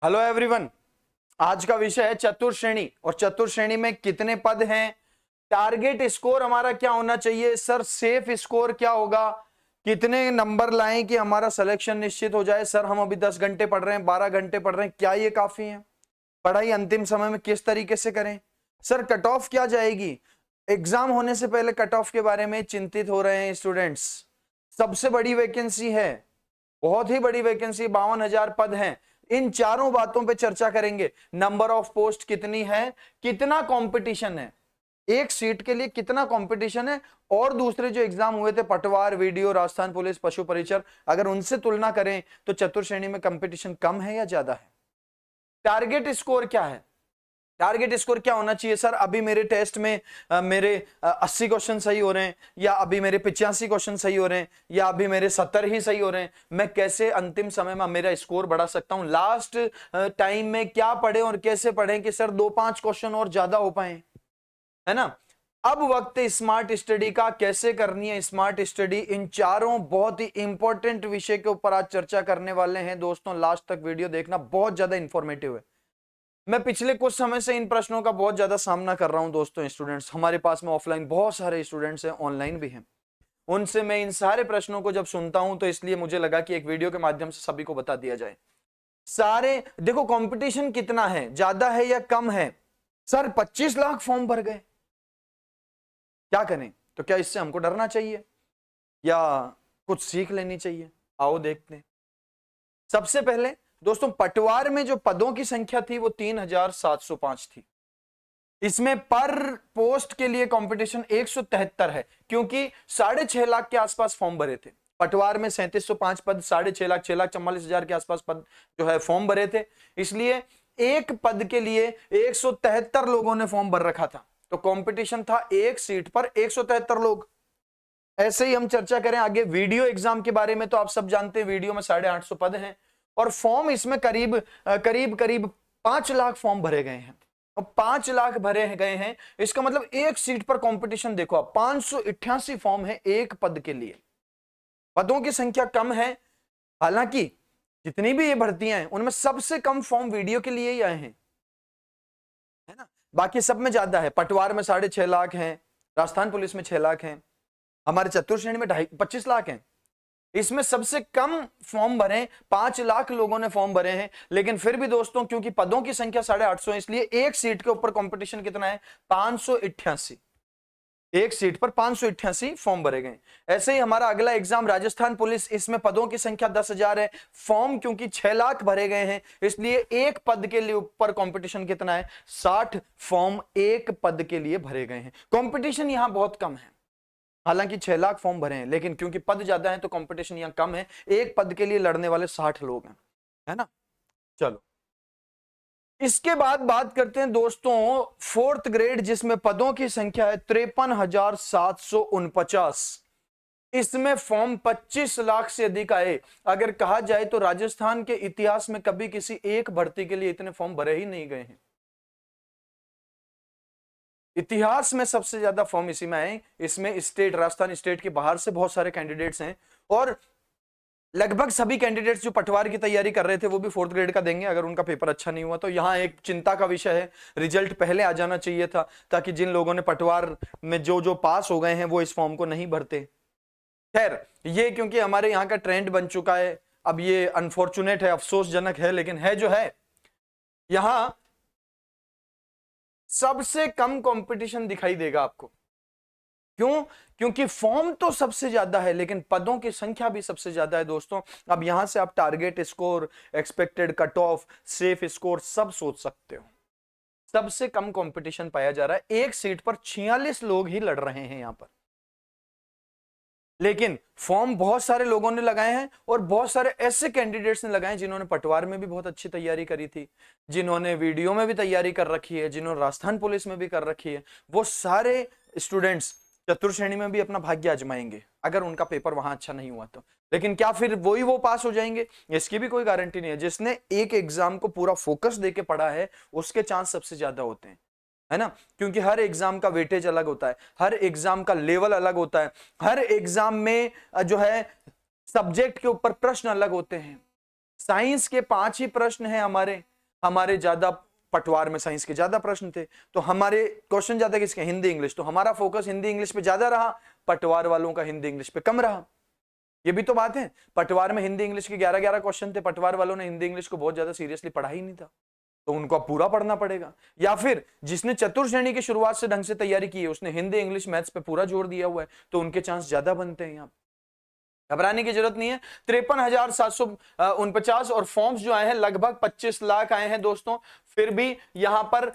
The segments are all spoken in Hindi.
Hello everyone. आज का विषय है चतुर्श्रेणी और चतुर्श्रेणी में कितने पद हैं, टारगेट स्कोर हमारा क्या होना चाहिए, सर सेफ स्कोर क्या होगा, कितने नंबर लाएं कि हमारा सिलेक्शन निश्चित हो जाए। सर हम अभी 10 घंटे पढ़ रहे हैं, 12 घंटे पढ़ रहे हैं, क्या ये काफी है? पढ़ाई अंतिम समय में किस तरीके से करें? सर कट ऑफ क्या जाएगी? एग्जाम होने से पहले कट ऑफ के बारे में चिंतित हो रहे हैं स्टूडेंट्स। सबसे बड़ी वैकेंसी है, बहुत ही बड़ी वैकेंसी, 52,000 पद हैं। इन चारों बातों पे चर्चा करेंगे। नंबर ऑफ पोस्ट कितनी है, कितना कंपटीशन है, एक सीट के लिए कितना कंपटीशन है, और दूसरे जो एग्जाम हुए थे पटवार, वीडियो, राजस्थान पुलिस, पशु परिचर, अगर उनसे तुलना करें तो चतुर्श्रेणी में कंपटीशन कम है या ज्यादा है? टारगेट स्कोर क्या है? टारगेट स्कोर क्या होना चाहिए? सर अभी मेरे टेस्ट में मेरे 80 क्वेश्चन सही हो रहे हैं, या अभी मेरे 85 क्वेश्चन सही हो रहे हैं, या अभी मेरे 70 ही सही हो रहे हैं, मैं कैसे अंतिम समय में मेरा स्कोर बढ़ा सकता हूं? लास्ट टाइम में क्या पढ़े और कैसे पढ़े कि सर 2-5 क्वेश्चन और ज्यादा हो पाए, है ना? अब वक्त स्मार्ट स्टडी का, कैसे करनी है स्मार्ट स्टडी, इन चारों बहुत ही इंपॉर्टेंट विषय के ऊपर आज चर्चा करने वाले हैं दोस्तों। लास्ट तक वीडियो देखना, बहुत ज्यादा इंफॉर्मेटिव है। मैं पिछले कुछ समय से इन प्रश्नों का बहुत ज्यादा सामना कर रहा हूं दोस्तों। स्टूडेंट्स हमारे पास में ऑफलाइन बहुत सारे स्टूडेंट्स हैं, ऑनलाइन भी हैं। उनसे मैं इन सारे प्रश्नों को जब सुनता हूं तो इसलिए मुझे लगा कि एक वीडियो के माध्यम से सभी को बता दिया जाए। सारे देखो, कंपटीशन कितना है, ज्यादा है या कम है? सर 25 लाख फॉर्म भर गए, क्या करें? तो क्या इससे हमको डरना चाहिए या कुछ सीख लेनी चाहिए? आओ देखते हैं। सबसे पहले दोस्तों, पटवार में जो पदों की संख्या थी वो 3,705 थी। इसमें पर पोस्ट के लिए कंपटीशन 173 है, क्योंकि 6.5 लाख के आसपास फॉर्म भरे थे। पटवार में 3705 पद, 6.5 लाख, 6,44,000 के आसपास पद जो है फॉर्म भरे थे, इसलिए एक पद के लिए 173 लोगों ने फॉर्म भर रखा था। तो कंपटीशन था एक सीट पर 173 लोग। ऐसे ही हम चर्चा करें आगे वीडियो एग्जाम के बारे में, तो आप सब जानते हैं वीडियो में 850 पद हैं, और फॉर्म इसमें करीब करीब 5 लाख फॉर्म भरे गए हैं। और 5 लाख भरे गए हैं, इसका मतलब एक सीट पर कंपटीशन देखो आप, 588 फॉर्म है एक पद के लिए। पदों की संख्या कम है, हालांकि जितनी भी ये भर्तियां हैं उनमें सबसे कम फॉर्म वीडियो के लिए ही आए हैं, है ना? बाकी सब में ज्यादा है। पटवार में 6.5 लाख हैं, राजस्थान पुलिस में 6 लाख हैं, हमारे चतुर्श्रेणी में 25 लाख हैं। इसमें सबसे कम फॉर्म भरे 5 लाख लोगों ने फॉर्म भरे हैं। लेकिन फिर भी दोस्तों, क्योंकि पदों की संख्या 850 है, इसलिए एक सीट के ऊपर कंपटीशन कितना है? 588। एक सीट पर 588 फॉर्म भरे गए। ऐसे ही हमारा अगला एग्जाम राजस्थान पुलिस, इसमें पदों की संख्या 10,000 है, फॉर्म क्योंकि 6 लाख भरे गए हैं, इसलिए एक पद के लिए ऊपर कंपटीशन कितना है? 60 फॉर्म एक पद के लिए भरे गए हैं। कंपटीशन यहां बहुत कम है, हालांकि 6 लाख फॉर्म भरे हैं, लेकिन क्योंकि पद ज्यादा है तो कंपटीशन यहां कम है। एक पद के लिए लड़ने वाले 60 लोग हैं, है ना? चलो, इसके बाद बात करते हैं दोस्तों फोर्थ ग्रेड, जिसमें पदों की संख्या है 53,749। इसमें फॉर्म 25 लाख से अधिक आए। अगर कहा जाए तो राजस्थान के इतिहास में कभी किसी एक भर्ती के लिए इतने फॉर्म भरे ही नहीं गए हैं। इतिहास में सबसे ज्यादा फॉर्म इसी में आए। इसमें स्टेट, राजस्थान स्टेट के बाहर से बहुत सारे कैंडिडेट्स हैं, और लगभग सभी कैंडिडेट्स जो पटवार की तैयारी कर रहे थे वो भी फोर्थ ग्रेड का देंगे अगर उनका पेपर अच्छा नहीं हुआ तो। यहां एक चिंता का विषय है, रिजल्ट पहले आ जाना चाहिए था, ताकि जिन लोगों ने पटवार में जो पास हो गए हैं वो इस फॉर्म को नहीं भरते। खैर, ये क्योंकि हमारे यहाँ का ट्रेंड बन चुका है, अब ये अनफॉर्चुनेट है, अफसोसजनक है, लेकिन है जो है। यहां सबसे कम कंपटीशन दिखाई देगा आपको। क्यों? क्योंकि फॉर्म तो सबसे ज्यादा है, लेकिन पदों की संख्या भी सबसे ज्यादा है दोस्तों। अब यहां से आप target score, expected cut off, safe score सब सोच सकते हो। सबसे कम कंपटीशन पाया जा रहा है, एक सीट पर 46 लोग ही लड़ रहे हैं यहां पर। लेकिन फॉर्म बहुत सारे लोगों ने लगाए हैं, और बहुत सारे ऐसे कैंडिडेट्स ने लगाए जिन्होंने पटवार में भी बहुत अच्छी तैयारी करी थी, जिन्होंने वीडियो में भी तैयारी कर रखी है, जिन्होंने राजस्थान पुलिस में भी कर रखी है। वो सारे स्टूडेंट्स चतुर्श्रेणी में भी अपना भाग्य आजमाएंगे अगर उनका पेपर वहां अच्छा नहीं हुआ तो। लेकिन क्या फिर वो पास हो जाएंगे? इसकी भी कोई गारंटी नहीं है। जिसने एक एग्जाम को पूरा फोकस देके पढ़ा है उसके चांस सबसे ज्यादा होते हैं, है ना? क्योंकि हर एग्जाम का वेटेज अलग होता है, हर एग्जाम का लेवल अलग होता है, हर एग्जाम में जो है सब्जेक्ट के ऊपर प्रश्न अलग होते हैं। साइंस के 5 ही प्रश्न हैं हमारे, हमारे ज्यादा पटवार में साइंस के ज्यादा प्रश्न थे, तो हमारे क्वेश्चन ज्यादा किसके, हिंदी इंग्लिश, तो हमारा फोकस हिंदी इंग्लिश पे ज्यादा रहा, पटवार वालों का हिंदी इंग्लिश पे कम रहा। ये भी तो बात है, पटवार में हिंदी इंग्लिश के 11-11 क्वेश्चन थे, पटवार वालों ने हिंदी इंग्लिश को बहुत ज्यादा सीरियसली पढ़ा ही नहीं था, तो उनको अब पूरा पढ़ना पड़ेगा। या फिर जिसने चतुर श्रेणी की शुरुआत से ढंग से तैयारी की है, उसने हिंदी इंग्लिश मैथ्स पे पूरा जोर दिया हुआ है, तो उनके चांस ज्यादा बनते हैं। यहाँ घबराने की जरूरत नहीं है। 53,749 और फॉर्म्स जो आए हैं लगभग 25 लाख आए हैं दोस्तों, फिर भी यहां पर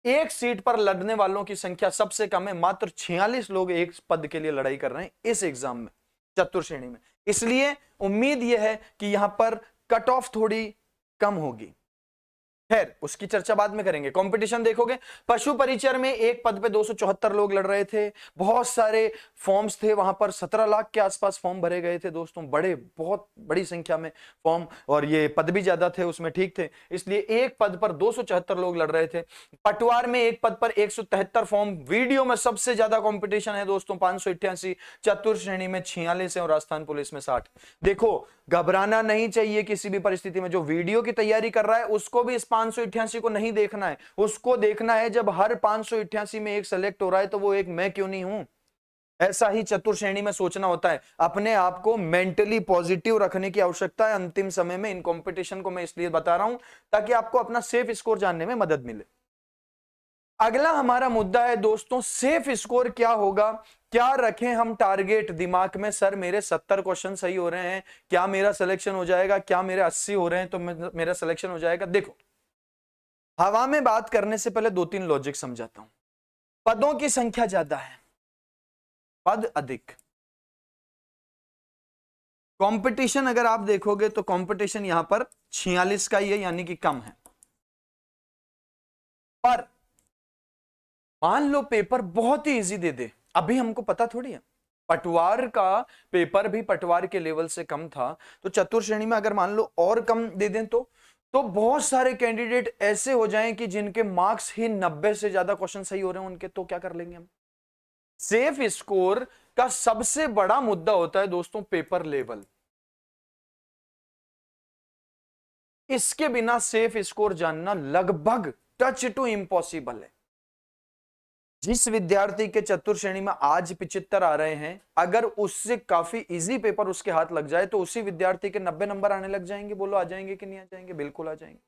एक सीट पर लड़ने वालों की संख्या सबसे कम है, मात्र 46 लोग एक पद के लिए लड़ाई कर रहे हैं इस एग्जाम में, चतुर श्रेणी में। इसलिए उम्मीद यह है कि यहां पर कट ऑफ थोड़ी कम होगी, खैर उसकी चर्चा बाद में करेंगे। कंपटीशन देखोगे, पशु परिचर में एक पद पे 274 लोग लड़ रहे थे, बहुत सारे फॉर्म्स थे वहां पर, 17 लाख के आसपास फॉर्म भरे गए थे दोस्तों, बहुत बड़ी संख्या में फॉर्म, और ये पद भी ज्यादा थे उसमें, ठीक थे, इसलिए एक पद पर 274 लोग लड़ रहे थे। पटवार में एक पद पर 173 फॉर्म, वीडियो में सबसे ज्यादा कॉम्पिटिशन है दोस्तों 588, चतुर श्रेणी में 46 है और राजस्थान पुलिस में 60। देखो घबराना नहीं चाहिए किसी भी परिस्थिति में, जो वीडियो की तैयारी कर रहा है उसको भी इस 588 को नहीं देखना है, उसको देखना है जब हर 588 में एक सेलेक्ट हो रहा है तो वो एक मैं क्यों नहीं हूं। ऐसा ही चतुर श्रेणी में सोचना होता है, अपने आप को मेंटली पॉजिटिव रखने की आवश्यकता है अंतिम समय में। इन कंपटीशन को मैं इसलिए बता रहा हूं ताकि आपको अपना सेफ स्कोर जानने में मदद मिले। अगला हमारा मुद्दा है दोस्तों, सेफ स्कोर क्या होगा, क्या रखें हम टारगेट दिमाग में। सर मेरे 70 क्वेश्चन सही हो रहे हैं, क्या मेरा सिलेक्शन हो जाएगा, क्या मेरे 80 हो रहे हैं तो मेरा सिलेक्शन हो जाएगा। देखो हवा में बात करने से पहले 2-3 लॉजिक समझाता हूं। पदों की संख्या ज्यादा है, पद अधिक, कंपटीशन अगर आप देखोगे तो कंपटीशन यहां पर 46 का ही है, यानी कि कम है। पर मान लो पेपर बहुत ही इजी दे दे, अभी हमको पता थोड़ी है, पटवार का पेपर भी पटवार के लेवल से कम था, तो चतुर श्रेणी में अगर मान लो और कम दे दें तो बहुत सारे कैंडिडेट ऐसे हो जाएं कि जिनके मार्क्स ही 90 से ज्यादा क्वेश्चन सही हो रहे हैं उनके, तो क्या कर लेंगे हम। सेफ स्कोर का सबसे बड़ा मुद्दा होता है दोस्तों पेपर लेवल, इसके बिना सेफ स्कोर जानना लगभग टच टू इम्पॉसिबल है। जिस विद्यार्थी के चतुर श्रेणी में आज 75 आ रहे हैं, अगर उससे काफी इजी पेपर उसके हाथ लग जाए तो उसी विद्यार्थी के 90 नंबर आने लग जाएंगे। बोलो आ जाएंगे कि नहीं आ जाएंगे? बिल्कुल आ जाएंगे।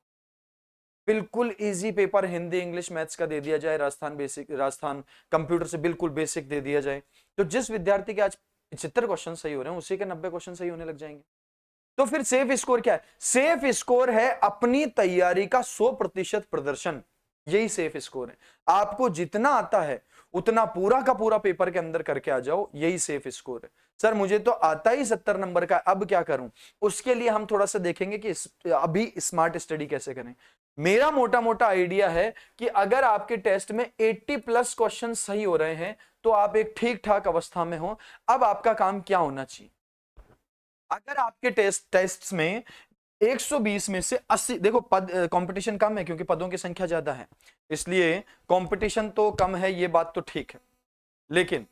बिल्कुल easy paper Hindi English maths का दे दिया जाए, राजस्थान कंप्यूटर से बिल्कुल बेसिक दे दिया जाए, तो जिस विद्यार्थी के आज 75 क्वेश्चन सही हो रहे हैं उसी के 90 क्वेश्चन सही होने लग जाएंगे। तो फिर सेफ स्कोर क्या है? सेफ स्कोर है अपनी तैयारी का 100% प्रदर्शन, यही सेफ स्कोर है। आपको जितना आता है उतना पूरा का पूरा पेपर के अंदर करके आ जाओ, यही सेफ स्कोर है। सर मुझे तो आता ही 70 नंबर का, अब क्या करूं? उसके लिए हम थोड़ा सा देखेंगे कि अभी स्मार्ट स्टडी कैसे करें। मेरा मोटा मोटा आइडिया है कि अगर आपके टेस्ट में 80+ क्वेश्चन सही हो रहे हैं तो आप एक ठीक ठाक अवस्था में हो। अब आपका काम क्या होना चाहिए, अगर आपके टेस्ट्स में 120 में से 80, देखो पद कंपटीशन कम है क्योंकि पदों की संख्या ज्यादा है, इसलिए कंपटीशन तो कम है, ये बात तो ठीक है। लेकिन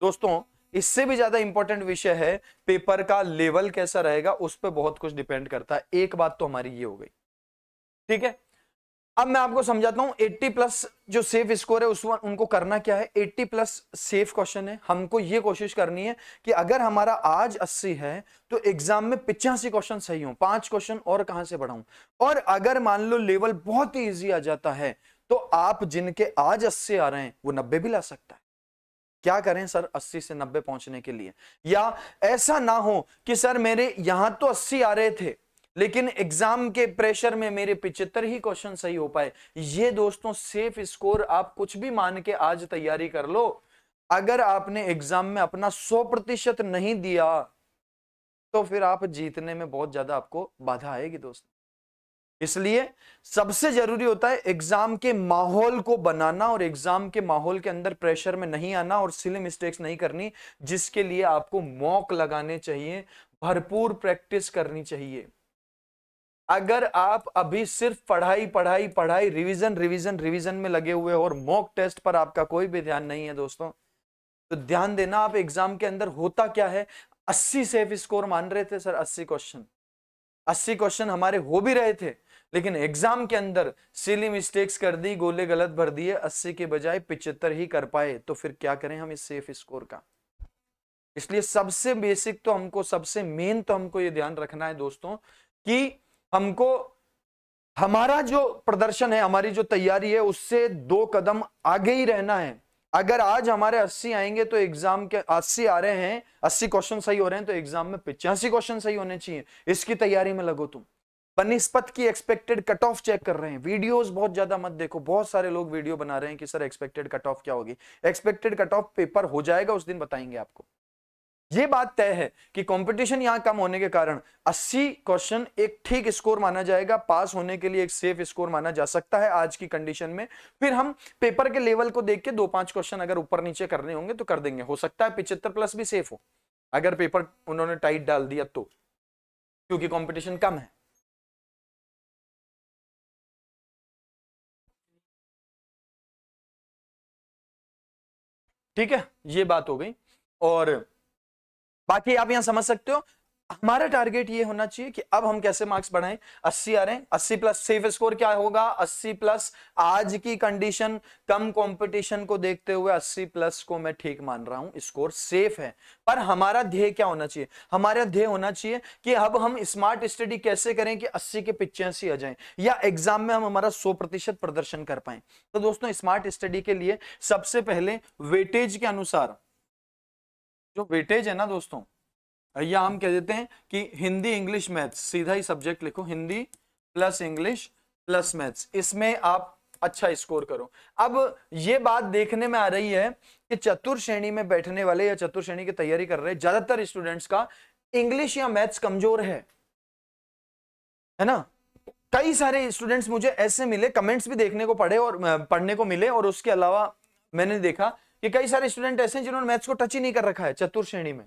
दोस्तों इससे भी ज्यादा इंपॉर्टेंट विषय है पेपर का लेवल कैसा रहेगा, उस पर बहुत कुछ डिपेंड करता है। एक बात तो हमारी ये हो गई, ठीक है। अब मैं आपको समझाता हूं 80+ जो सेफ स्कोर है उनको करना क्या है। 80+ सेफ क्वेश्चन है, हमको ये कोशिश करनी है कि अगर हमारा आज 80 है तो एग्जाम में 85 क्वेश्चन सही हो, 5 क्वेश्चन और कहां से बढ़ाऊं। और अगर मान लो लेवल बहुत ही इजी आ जाता है तो आप जिनके आज 80 आ रहे हैं वो 90 भी ला सकता है। क्या करें सर 80 से 90 पहुंचने के लिए? या ऐसा ना हो कि सर मेरे यहां तो 80 आ रहे थे लेकिन एग्जाम के प्रेशर में मेरे 75 ही क्वेश्चन सही हो पाए। ये दोस्तों सेफ स्कोर आप कुछ भी मान के आज तैयारी कर लो, अगर आपने एग्जाम में अपना 100% नहीं दिया तो फिर आप जीतने में बहुत ज्यादा आपको बाधा आएगी दोस्तों। इसलिए सबसे जरूरी होता है एग्जाम के माहौल को बनाना और एग्जाम के माहौल के अंदर प्रेशर में नहीं आना और सिली मिस्टेक्स नहीं करनी, जिसके लिए आपको मॉक लगाने चाहिए, भरपूर प्रैक्टिस करनी चाहिए। अगर आप अभी सिर्फ पढ़ाई पढ़ाई पढ़ाई रिवीजन रिवीजन रिवीजन में लगे हुए हो और मॉक टेस्ट पर आपका कोई भी ध्यान नहीं है दोस्तों, तो ध्यान देना आप एग्जाम के अंदर होता क्या है। 80 सेफ स्कोर मान रहे थे सर, 80 क्वेश्चन हमारे हो भी रहे थे, लेकिन एग्जाम के अंदर सिली मिस्टेक्स कर दी, गोले गलत भर दिए, 80 के बजाय 75 ही कर पाए, तो फिर क्या करें हम इस सेफ स्कोर का। इसलिए सबसे बेसिक तो हमको, सबसे मेन तो हमको ये ध्यान रखना है दोस्तों कि हमको हमारा जो प्रदर्शन है, हमारी जो तैयारी है, उससे 2 कदम आगे ही रहना है। अगर आज हमारे 80 आएंगे तो एग्जाम के 80 आ रहे हैं, 80 क्वेश्चन सही हो रहे हैं, तो एग्जाम में 85 क्वेश्चन सही होने चाहिए। इसकी तैयारी में लगो तुम। बनिस्पत की एक्सपेक्टेड कट ऑफ चेक कर रहे हैं। वीडियोस बहुत ज्यादा मत देखो। बहुत सारे लोग वीडियो बना रहे हैं कि सर एक्सपेक्टेड कट ऑफ क्या होगी। एक्सपेक्टेड कट ऑफ पेपर हो जाएगा, उस दिन बताएंगे आपको। ये बात तय है कि कंपटीशन यहां कम होने के कारण 80 क्वेश्चन एक ठीक स्कोर माना जाएगा, पास होने के लिए एक सेफ स्कोर माना जा सकता है आज की कंडीशन में। फिर हम पेपर के लेवल को देख के 2-5 क्वेश्चन अगर ऊपर नीचे करने होंगे तो कर देंगे। हो सकता है 75 प्लस भी सेफ हो अगर पेपर उन्होंने टाइट डाल दिया तो, क्योंकि कंपटीशन कम है। ठीक है, ये बात हो गई। और बाकी आप यहां समझ सकते हो हमारा टारगेट ये होना चाहिए कि अब हम कैसे मार्क्स बढ़ाएं। 80 आ रहे हैं, 80 प्लस सेफ स्कोर क्या होगा, 80 प्लस। आज की कंडीशन कम कंपटीशन को देखते हुए 80 प्लस को मैं ठीक मान रहा हूं, स्कोर सेफ है। पर हमारा ध्येय क्या होना चाहिए, हमारा ध्येय होना चाहिए कि अब हम स्मार्ट स्टडी कैसे करें कि 80 के 85 आ जाएं, या एग्जाम में हम हमारा 100% प्रदर्शन कर पाए। तो दोस्तों स्मार्ट स्टडी के लिए सबसे पहले वेटेज के अनुसार, जो वेटेज है ना दोस्तों, या हम कह देते हैं कि हिंदी इंग्लिश मैथ्स, सीधा ही सब्जेक्ट लिखो, Hindi plus English plus maths, इसमें आप अच्छा स्कोर करो। अब ये बात देखने में आ रही है कि चतुर श्रेणी में बैठने वाले या चतुर श्रेणी की तैयारी कर रहे ज्यादातर स्टूडेंट्स का इंग्लिश या मैथ्स कमजोर है ना। कई सारे स्टूडेंट्स मुझे ऐसे मिले, कमेंट्स भी देखने को पड़े और पढ़ने को मिले, और उसके अलावा मैंने देखा कि कई सारे स्टूडेंट ऐसे हैं जिन्होंने मैथ्स को टच ही नहीं कर रखा है चतुर श्रेणी में।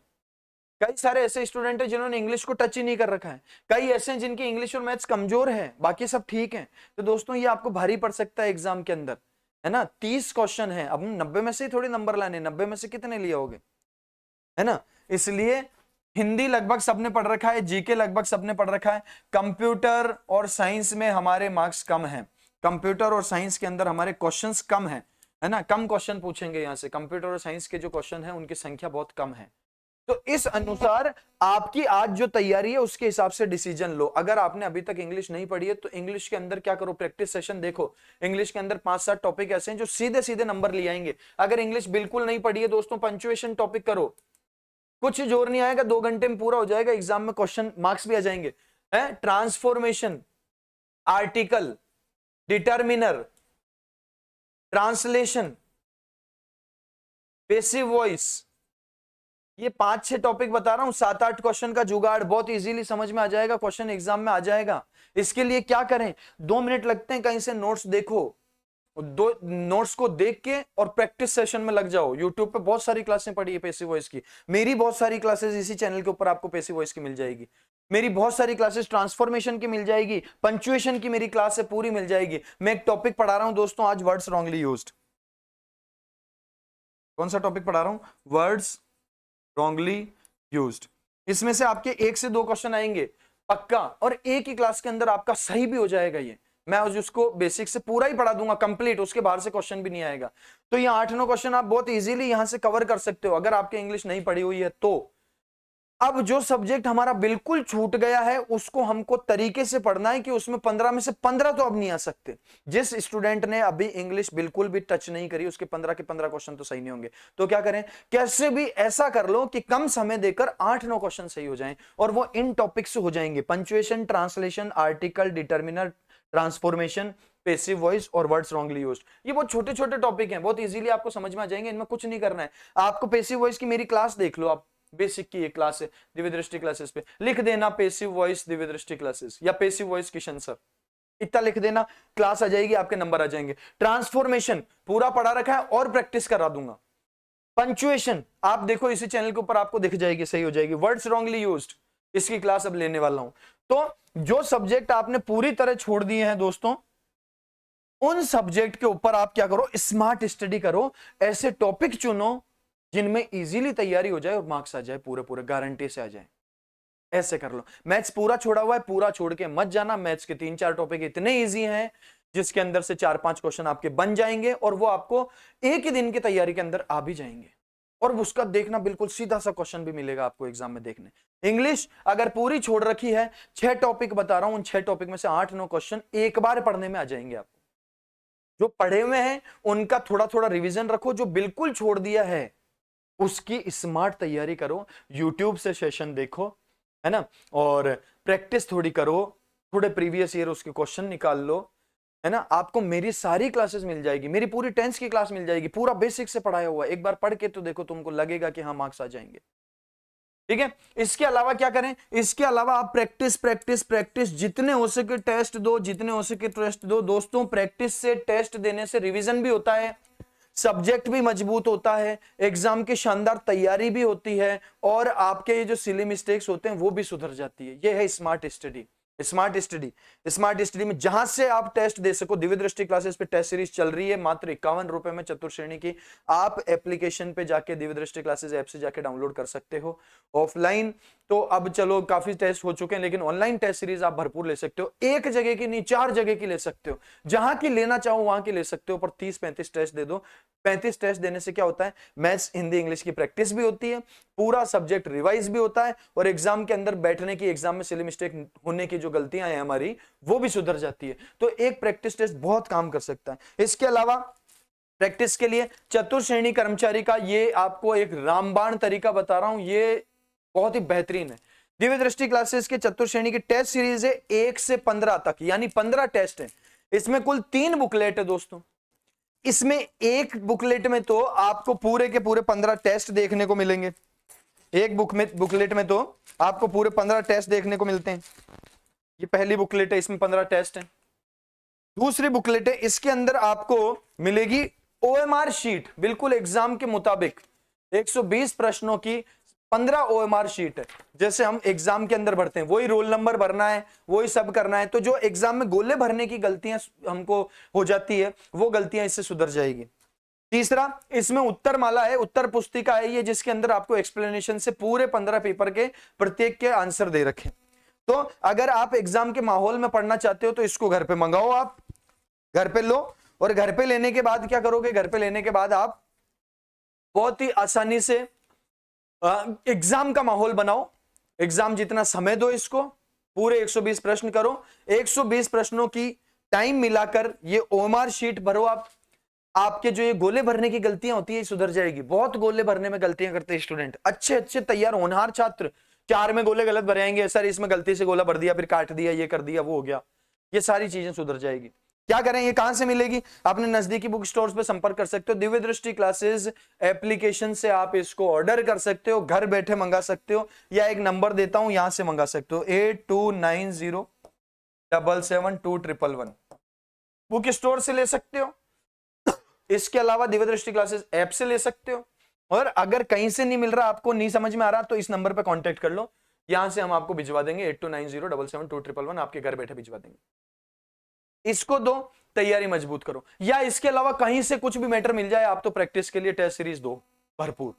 कई सारे ऐसे स्टूडेंट हैं जिन्होंने इंग्लिश को टच ही नहीं कर रखा है। कई ऐसे हैं जिनकी इंग्लिश और मैथ्स कमजोर है, बाकी सब ठीक है। तो दोस्तों ये आपको भारी पड़ सकता है एग्जाम के अंदर, है ना। 30 क्वेश्चन है, अब 90 में से ही थोड़ी नंबर लाने, 90 में से कितने लिए होगे, है ना। इसलिए हिंदी लगभग सबने पढ़ रखा है, जीके लगभग सबने पढ़ रखा है। कंप्यूटर और साइंस में हमारे मार्क्स कम है, कंप्यूटर और साइंस के अंदर हमारे क्वेश्चंस कम है ना। कम क्वेश्चन पूछेंगे यहां से, कंप्यूटर और साइंस के जो क्वेश्चन है उनकी संख्या बहुत कम है। तो इस अनुसार आपकी आज जो तैयारी है उसके हिसाब से डिसीजन लो। अगर आपने अभी तक इंग्लिश नहीं पढ़ी है तो इंग्लिश के अंदर क्या करो, प्रैक्टिस सेशन देखो। इंग्लिश के अंदर 5-7 टॉपिक ऐसे हैं जो सीधे सीधे नंबर ले आएंगे। अगर इंग्लिश बिल्कुल नहीं पढ़ी है दोस्तों, पंक्चुएशन टॉपिक करो, कुछ जोर नहीं आएगा, 2 घंटे में पूरा हो जाएगा, एग्जाम में क्वेश्चन मार्क्स भी आ जाएंगे। है transformation, article, determiner, translation, passive voice, ये 5-6 टॉपिक बता रहा हूं, 7-8 क्वेश्चन का जुगाड़, बहुत इजीली समझ में आ जाएगा, क्वेश्चन एग्जाम में आ जाएगा। इसके लिए क्या करें, 2 मिनट लगते हैं, कहीं से नोट्स देखो, दो नोट्स को देख के और प्रैक्टिस सेशन में लग जाओ। यूट्यूब पे बहुत सारी क्लासें पड़ी है पैसिव वॉइस की, मेरी बहुत सारी क्लासेस इसी चैनल के ऊपर आपको पैसिव वॉइस की मिल जाएगी। मेरी बहुत सारी क्लासेस ट्रांसफॉर्मेशन की मिल जाएगी, पंक्चुएशन की मेरी क्लास है पूरी मिल जाएगी। मैं एक टॉपिक पढ़ा रहा हूं दोस्तों आज, वर्ड्स रॉन्गली यूज्ड। कौन सा टॉपिक पढ़ा रहा हूं, वर्ड्स रॉन्गली यूज्ड। इसमें से आपके 1 से 2 क्वेश्चन आएंगे पक्का, और एक ही क्लास के अंदर आपका सही भी हो जाएगा। ये मैं उसको बेसिक से पूरा ही पढ़ा दूंगा कंप्लीट, उसके बाहर से क्वेश्चन भी नहीं आएगा। तो ये 8-9 क्वेश्चन आप बहुत इजीली यहां से कवर कर सकते हो अगर आपके इंग्लिश नहीं पढ़ी हुई है तो। अब जो सब्जेक्ट हमारा बिल्कुल छूट गया है उसको हमको तरीके से पढ़ना है कि उसमें 15 में से 15 तो अब नहीं आ सकते। जिस स्टूडेंट ने अभी इंग्लिश बिल्कुल भी टच नहीं करी उसके 15 के 15 क्वेश्चन तो सही नहीं होंगे। तो क्या करें, कैसे भी ऐसा कर लो कि कम समय देकर 8-9 क्वेश्चन सही हो जाएं, और वो इन टॉपिक से हो जाएंगे, punctuation, translation, article, determiner, transformation, passive voice और वर्ड्स रॉन्गली यूज्ड। ये बहुत छोटे छोटे टॉपिक हैं, बहुत इजीली आपको समझ में आ जाएंगे, इनमें कुछ नहीं करना है आपको। पैसिव वॉइस की मेरी क्लास देख लो आप, बेसिक की एक क्लास है दिव्य दृष्टि क्लासेस पे, लिख देना पैसिव वॉइस दिव्य दृष्टि क्लासेस या पैसिव वॉइस किशन सर, इतना लिख देना, क्लास आ जाएगी, आपके नंबर आ जाएंगे। ट्रांसफॉर्मेशन पूरा पढ़ा रखा है और प्रैक्टिस करा दूंगा। पंक्चुएशन आप देखो इसी चैनल के ऊपर आपको दिख जाएगी, सही हो जाएगी। वर्ड्स रॉन्गली यूज्ड इसकी क्लास अब लेने वाला हूं। तो जो सब्जेक्ट आपने पूरी तरह छोड़ दिए हैं दोस्तों, उन सब्जेक्ट के ऊपर आप क्या करो, स्मार्ट स्टडी करो, ऐसे टॉपिक चुनो जिनमें इजीली तैयारी हो जाए और मार्क्स आ जाए, पूरे पूरे गारंटी से आ जाए। ऐसे कर लो। मैथ्स पूरा छोड़ा हुआ है, पूरा छोड़ के मत जाना। मैथ्स के 3-4 टॉपिक इतने इजी हैं जिसके अंदर से 4-5 क्वेश्चन आपके बन जाएंगे और वो आपको एक ही दिन की तैयारी के अंदर आ भी जाएंगे। और उसका देखना बिल्कुल सीधा सा क्वेश्चन भी मिलेगा आपको एग्जाम में देखने। इंग्लिश अगर पूरी छोड़ रखी है, 6 टॉपिक बता रहा हूं, उन 6 टॉपिक में से 8-9 क्वेश्चन एक बार पढ़ने में आ जाएंगे आपको। जो पढ़े हुए हैं उनका थोड़ा थोड़ा रिवीजन रखो, जो बिल्कुल छोड़ दिया है उसकी स्मार्ट तैयारी करो, यूट्यूब से सेशन देखो, है ना, और प्रैक्टिस थोड़ी करो, थोड़े प्रीवियस ईयर उसके क्वेश्चन निकाल लो, है ना। आपको मेरी सारी क्लासेस मिल जाएगी, मेरी पूरी 10th की क्लास मिल जाएगी, पूरा बेसिक से पढ़ाया हुआ। एक बार पढ़ के तो देखो, तुमको लगेगा कि हाँ मार्क्स आ जाएंगे। ठीक है, इसके अलावा क्या करें, इसके अलावा आप प्रैक्टिस प्रैक्टिस प्रैक्टिस, जितने हो सके टेस्ट दो, जितने हो सके टेस्ट दो दोस्तों। प्रैक्टिस से, टेस्ट देने से रिवीजन भी होता है, सब्जेक्ट भी मजबूत होता है, एग्जाम की शानदार तैयारी भी होती है, और आपके ये जो सिली मिस्टेक्स होते हैं वो भी सुधर जाती है। ये है smart study. Smart study, smart study में जहां से आप टेस्ट दे सको। दिव्य दृष्टि क्लासेस पे टेस्ट सीरीज चल रही है मात्र 51 रुपए में, चतुर्श्रेणी की। आप एप्लीकेशन पे जाके दिव्य दृष्टि क्लासेस ऐप से जाके डाउनलोड कर सकते हो। ऑफलाइन तो अब चलो काफी टेस्ट हो चुके हैं, लेकिन ऑनलाइन टेस्ट सीरीज आप भरपूर ले सकते हो। एक जगह की नहीं, 4 जगह की ले सकते हो, जहां की लेना चाहो वहां की ले सकते हो, पर 30-35 टेस्ट दे दो। 35 टेस्ट देने से क्या होता है, मैथ्स हिंदी इंग्लिश की प्रैक्टिस भी होती है, पूरा सब्जेक्ट रिवाइज भी होता है, और एग्जाम के अंदर बैठने की, एग्जाम में सिली मिस्टेक होने की जो गलतियां हैं हमारी, वो भी सुधर जाती है। तो एक प्रैक्टिस टेस्ट बहुत काम कर सकता है। इसके अलावा प्रैक्टिस के लिए चतुर्श्रेणी कर्मचारी का ये आपको एक रामबाण तरीका बता रहा हूं, ये बहुत ही बेहतरीन है। दिव्य दृष्टि क्लासेस के चतुर्श्रेणी की टेस्ट सीरीज है 1 से 15 तक, यानी 15 टेस्ट है। इसमें कुल 3 बुकलेट है दोस्तों। इसमें एक बुकलेट में तो आपको पूरे के पूरे 15 टेस्ट देखने को मिलेंगे। एक बुकलेट में तो आपको पूरे 15 टेस्ट देखने को मिलते हैं। ये पहली बुकलेट है, इसमें 15 टेस्ट हैं। दूसरी बुकलेट है, इसके अंदर आपको मिलेगी ओएमआर शीट, बिल्कुल एग्जाम के मुताबिक 120 प्रश्नों की 15 ओएमआर शीट है। जैसे हम एग्जाम के अंदर भरते हैं, वही रोल नंबर भरना है, वही सब करना है। तो जो एग्जाम में गोले भरने की गलतियां हमको हो जाती है, वो गलतियां इससे सुधर जाएगी। तीसरा, इसमें उत्तर माला है, उत्तर पुस्तिका है ये, जिसके अंदर आपको एक्सप्लेनेशन से पूरे 15 पेपर के प्रत्येक के आंसर दे रखे। तो अगर आप एग्जाम के माहौल में पढ़ना चाहते हो तो इसको घर पे मंगाओ, आप घर पे लो, और घर पे लेने के बाद क्या करोगे, घर पे लेने के बाद आप बहुत ही आसानी से एग्जाम का माहौल बनाओ। एग्जाम जितना समय दो इसको, पूरे 120 प्रश्न करो, 120 प्रश्नों की टाइम मिलाकर ये ओएमआर शीट भरो आप। आपके जो ये गोले भरने की गलतियां होती है सुधर जाएगी। बहुत गोले भरने में गलतियां करते हैं स्टूडेंट, अच्छे अच्छे तैयार होनहार छात्र, 4 में गोले गलत भरे आएंगे, सर इसमें गलती से गोला भर दिया, फिर काट दिया, ये कर दिया, वो हो गया। ये सारी चीजें सुधर जाएगी। क्या करें, ये कहां से मिलेगी, अपने नजदीकी बुक स्टोर्स पे संपर्क कर सकते हो। दिव्य दृष्टि क्लासेस एप्लीकेशन से आप इसको ऑर्डर कर सकते हो, घर बैठे मंगा सकते हो, या एक नंबर देता हूं यहां से मंगा सकते हो, 8290772711 बुक स्टोर से ले सकते हो। इसके अलावा दिव्य दृष्टि क्लासेस ऐप से ले सकते हो। और अगर कहीं से नहीं मिल रहा, आपको नहीं समझ में आ रहा, तो इस नंबर पे कांटेक्ट कर लो, यहां से हम आपको भिजवा देंगे। 8290772711 आपके घर बैठे भिजवा देंगे। इसको दो, तैयारी मजबूत करो। या इसके अलावा कहीं से कुछ भी मैटर मिल जाए, आप तो प्रैक्टिस के लिए टेस्ट सीरीज दो भरपूर।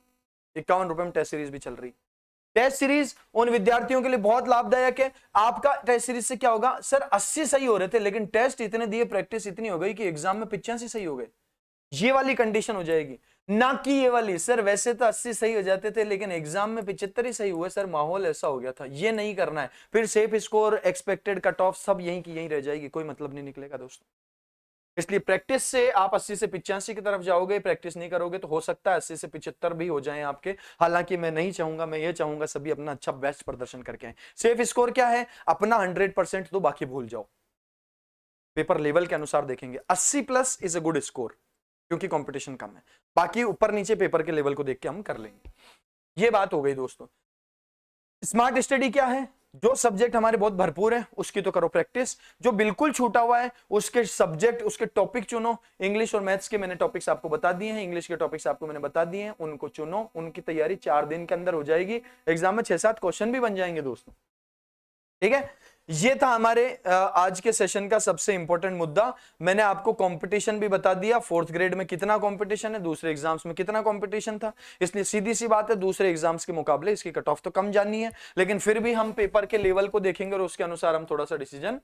51 रुपए में टेस्ट सीरीज भी चल रही। टेस्ट सीरीज उन विद्यार्थियों के लिए बहुत लाभदायक है। आपका टेस्ट सीरीज से क्या होगा, सर 80 सही हो रहे थे, लेकिन टेस्ट इतने दिए, प्रैक्टिस इतनी हो गई कि एग्जाम में 85 सही हो गए। ये वाली कंडीशन हो जाएगी, ना कि ये वाली, सर वैसे तो 80 सही हो जाते थे लेकिन एग्जाम में 75 ही सही हुए, सर माहौल ऐसा हो गया था। ये नहीं करना है, फिर safe score, expected cut off सब यहीं की यहीं रह जाएगी, कोई मतलब नहीं निकलेगा दोस्तों। इसलिए प्रैक्टिस से आप 80 से 85 की तरफ जाओगे, प्रैक्टिस नहीं करोगे तो हो सकता है 80 से 75 भी हो जाएं आपके। हालांकि मैं नहीं चाहूंगा, मैं ये चाहूंगा सभी अपना अच्छा बेस्ट प्रदर्शन करके आए। सेफ स्कोर क्या है, अपना 100% तो बाकी भूल जाओ, पेपर लेवल के अनुसार देखेंगे। 80+ इज अ गुड स्कोर, क्योंकि कंपटीशन कम है। बाकी ऊपर नीचे पेपर के लेवल को देख के हम कर लेंगे। ये बात हो गई दोस्तों। स्मार्ट स्टडी क्या है, जो सब्जेक्ट हमारे बहुत भरपूर है उसकी तो करो प्रैक्टिस, जो बिल्कुल छूटा हुआ है उसके सब्जेक्ट, उसके टॉपिक चुनो। इंग्लिश और मैथ्स के मैंने टॉपिक्स आपको बता दिए हैं, इंग्लिश के टॉपिक्स आपको मैंने बता दिए हैं, उनको चुनो। उनकी तैयारी 4 दिन के अंदर हो जाएगी, एग्जाम में 6-7 क्वेश्चन भी बन जाएंगे दोस्तों। ठीक है, ये था हमारे आज के सेशन का सबसे इंपॉर्टेंट मुद्दा। मैंने आपको कंपटीशन भी बता दिया, 4th ग्रेड में कितना कंपटीशन है, दूसरे एग्जाम्स में कितना कंपटीशन था। इसलिए सीधी सी बात है, दूसरे एग्जाम्स के मुकाबले इसकी कट ऑफ तो कम जानी है, लेकिन फिर भी हम पेपर के लेवल को देखेंगे और उसके अनुसार हम थोड़ा सा डिसीजन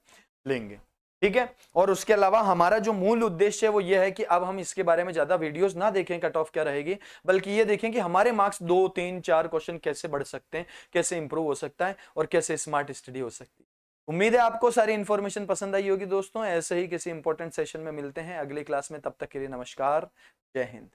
लेंगे, ठीक है। और उसके अलावा हमारा जो मूल उद्देश्य है वो ये है कि अब हम इसके बारे में ज्यादा वीडियोस ना देखें कट ऑफ क्या रहेगी, बल्कि ये देखें कि हमारे मार्क्स 2 3 4 क्वेश्चन कैसे बढ़ सकते हैं, कैसे इंप्रूव हो सकता है और कैसे स्मार्ट स्टडी हो सकती है। उम्मीद है आपको सारी इंफॉर्मेशन पसंद आई होगी दोस्तों। ऐसे ही किसी इंपॉर्टेंट सेशन में मिलते हैं अगली क्लास में, तब तक के लिए नमस्कार, जय हिंद।